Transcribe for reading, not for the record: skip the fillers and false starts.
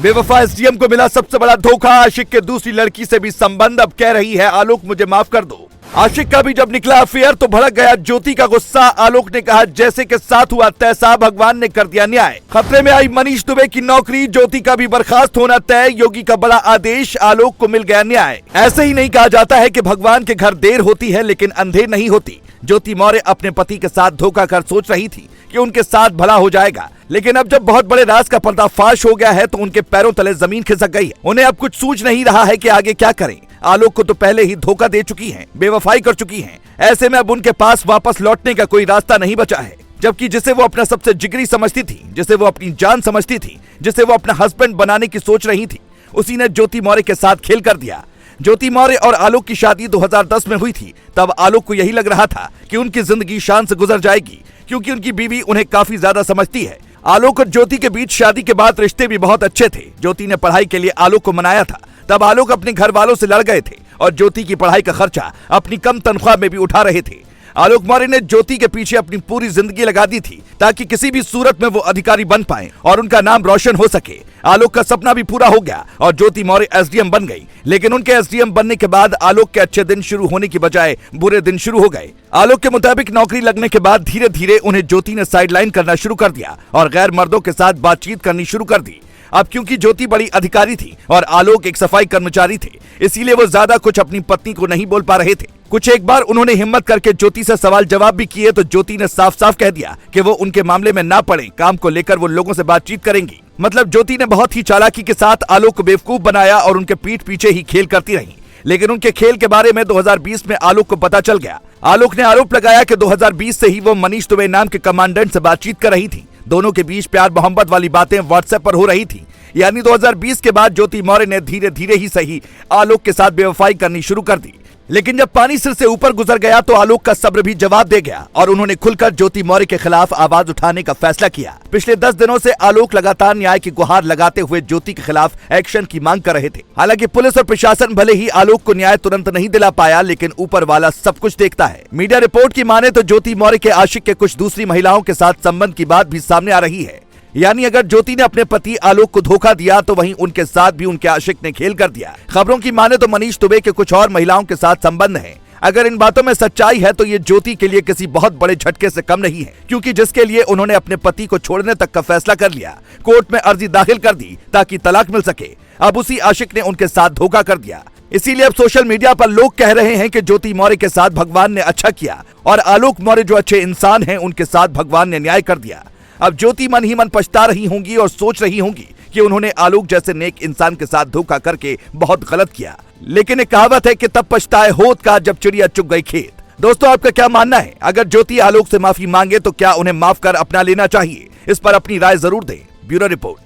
बेवफा एसडीएम को मिला सबसे बड़ा धोखा। आशिक के दूसरी लड़की से भी संबंध। अब कह रही है आलोक मुझे माफ कर दो। आशिक का भी जब निकला अफेयर तो भड़क गया ज्योति का गुस्सा। आलोक ने कहा जैसे के साथ हुआ तैसा भगवान ने कर दिया न्याय। खतरे में आई मनीष दुबे की नौकरी। ज्योति का भी बर्खास्त होना तय। योगी का बड़ा आदेश। आलोक को मिल गया न्याय। ऐसे ही नहीं कहा जाता है कि भगवान के घर देर होती है लेकिन अंधेर नहीं होती। ज्योति मौर्य अपने पति के साथ धोखा कर सोच रही थी कि उनके साथ भला हो जाएगा, लेकिन अब जब बहुत बड़े राज का पर्दाफाश हो गया है तो उनके पैरों तले जमीन खिसक गई है। उन्हें अब कुछ सूझ नहीं रहा है कि आगे क्या करें। आलोक को तो पहले ही धोखा दे चुकी हैं, बेवफाई कर चुकी हैं। ऐसे में अब उनके पास वापस लौटने का कोई रास्ता नहीं बचा है। जबकि जिसे वो अपना सबसे जिगरी समझती थी, जिसे वो अपनी जान समझती थी, जिसे वो अपना हस्बैंड बनाने की सोच रही थी, उसी ने ज्योति मौर्य के साथ खेल कर दिया। ज्योति मौर्य और आलोक की शादी 2010 में हुई थी। तब आलोक को यही लग रहा था कि उनकी जिंदगी शान से गुजर जाएगी, क्योंकि उनकी बीवी उन्हें काफी ज्यादा समझती है। आलोक और ज्योति के बीच शादी के बाद रिश्ते भी बहुत अच्छे थे। ज्योति ने पढ़ाई के लिए आलोक को मनाया था। तब आलोक अपने घर वालों से लड़ गए थे और ज्योति की पढ़ाई का खर्चा अपनी कम तनख्वाह में भी उठा रहे थे। आलोक मौर्य ने ज्योति के पीछे अपनी पूरी जिंदगी लगा दी थी ताकि किसी भी सूरत में वो अधिकारी बन पाए और उनका नाम रोशन हो सके। आलोक का सपना भी पूरा हो गया और ज्योति मौर्य एसडीएम बन गई। लेकिन उनके एसडीएम बनने के बाद आलोक के अच्छे दिन शुरू होने की बजाय बुरे दिन शुरू हो गए। आलोक के मुताबिक नौकरी लगने के बाद धीरे धीरे उन्हें ज्योति ने साइडलाइन करना शुरू कर दिया और गैर मर्दों के साथ बातचीत करनी शुरू कर दी। अब क्योंकि ज्योति बड़ी अधिकारी थी और आलोक एक सफाई कर्मचारी थे, इसीलिए वो ज्यादा कुछ अपनी पत्नी को नहीं बोल पा रहे थे। कुछ एक बार उन्होंने हिम्मत करके ज्योति से सवाल जवाब भी किए तो ज्योति ने साफ साफ कह दिया कि वो उनके मामले में ना पड़े। काम को लेकर वो लोगों से बातचीत करेंगी। मतलब ज्योति ने बहुत ही चालाकी के साथ आलोक को बेवकूफ बनाया और उनके पीठ पीछे ही खेल करती रही। लेकिन उनके खेल के बारे में 2020 में आलोक को पता चल गया। आलोक ने आरोप लगाया कि 2020 से ही वो मनीष दुबे नाम के कमांडेंट से बातचीत कर रही थी। दोनों के बीच प्यार मोहब्बत वाली बातें व्हाट्सएप पर हो रही थी। यानी 2020 के बाद ज्योति मौर्य ने धीरे धीरे ही सही आलोक के साथ बेवफाई करनी शुरू कर दी। लेकिन जब पानी सिर से ऊपर गुजर गया तो आलोक का सब्र भी जवाब दे गया और उन्होंने खुलकर ज्योति मौर्य के खिलाफ आवाज उठाने का फैसला किया। पिछले 10 दिनों से आलोक लगातार न्याय की गुहार लगाते हुए ज्योति के खिलाफ एक्शन की मांग कर रहे थे। हालांकि पुलिस और प्रशासन भले ही आलोक को न्याय तुरंत नहीं दिला पाया, लेकिन ऊपर वाला सब कुछ देखता है। मीडिया रिपोर्ट की माने तो ज्योति मौर्य के आशिक के कुछ दूसरी महिलाओं के साथ संबंध की बात भी सामने आ रही है। यानी अगर ज्योति ने अपने पति आलोक को धोखा दिया तो वहीं उनके साथ भी उनके आशिक ने खेल कर दिया। खबरों की माने तो मनीष दुबे के कुछ और महिलाओं के साथ संबंध है। अगर इन बातों में सच्चाई है तो ये ज्योति के लिए किसी बहुत बड़े झटके से कम नहीं है, क्योंकि जिसके लिए उन्होंने अपने पति को छोड़ने तक का फैसला कर लिया, कोर्ट में अर्जी दाखिल कर दी ताकि तलाक मिल सके, अब उसी आशिक ने उनके साथ धोखा कर दिया। इसीलिए अब सोशल मीडिया पर लोग कह रहे हैं कि ज्योति मौर्य के साथ भगवान ने अच्छा किया और आलोक मौर्य जो अच्छे इंसान हैं उनके साथ भगवान ने न्याय कर दिया। अब ज्योति मन ही मन पछता रही होंगी और सोच रही होंगी कि उन्होंने आलोक जैसे नेक इंसान के साथ धोखा करके बहुत गलत किया। लेकिन एक कहावत है कि तब पछताए होत का जब चिड़िया चुग गई खेत। दोस्तों, आपका क्या मानना है? अगर ज्योति आलोक से माफी मांगे तो क्या उन्हें माफ कर अपना लेना चाहिए? इस पर अपनी राय जरूर दें। Bureau report.